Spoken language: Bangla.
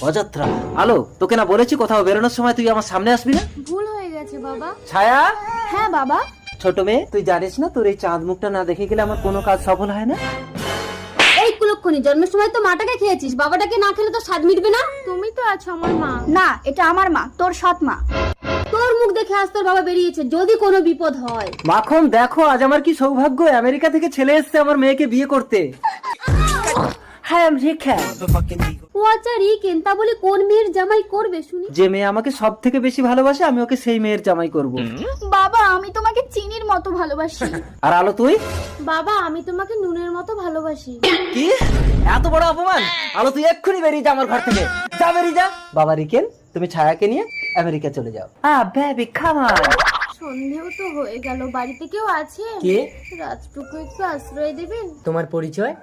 অযত্রা। আলো, তোকে না বলেছি কোথাও বেরোনোর সময় তুই আমার সামনে আসবি না? ভুল হয়ে গেছে বাবা। ছায়া, হ্যাঁ বাবা। ছোট মেয়ে, তুই জানিস না তোর এই চাঁদ মুখটা না দেখে গেলে আমার কোনো কাজ সফল হয় না। এই কুলক্ষণী, জন্মের সময় তো মাটাকে খেয়েছিস, বাবাটাকে না খেলে তো স্বাদ মিটবে না। তুমি তো আছো আমার মা। না, এটা আমার মা, তোর সৎ মা। তোর মুখ দেখে আজ তোর বাবা বেরিয়েছে, যদি কোনো বিপদ হয়। মাখন, দেখো আজ আমার কি সৌভাগ্য, আমেরিকা থেকে ছেলে এসেছে আমার মেয়েকে বিয়ে করতে। হ্যাঁ, ও আচ্ছা রিকেন, তা বলে কোন মেয়ের জামাই করবে শুনি? যে মেয়ে আমাকে সব থেকে বেশি ভালোবাসে আমি ওকে সেই মেয়ের জামাই করব। বাবা, আমি তোমাকে চিনির মতো ভালোবাসি। আর আলো তুই? বাবা, আমি তোমাকে নুনের মতো ভালোবাসি। কি এত বড় অপমান! আলো তুই এক্ষুনি বেরিয়ে যা আমার ঘর থেকে, যা বেরিয়ে যা। বাবা রিকেন, তুমি ছায়াকে নিয়ে আমেরিকা চলে যাও। Baby come on. সন্ধেও তো হয়ে গেল, বাড়িতে কেউ আছে? কে? রাতটুকু একটু আশ্রয় দেবেন? তোমার পরিচয়?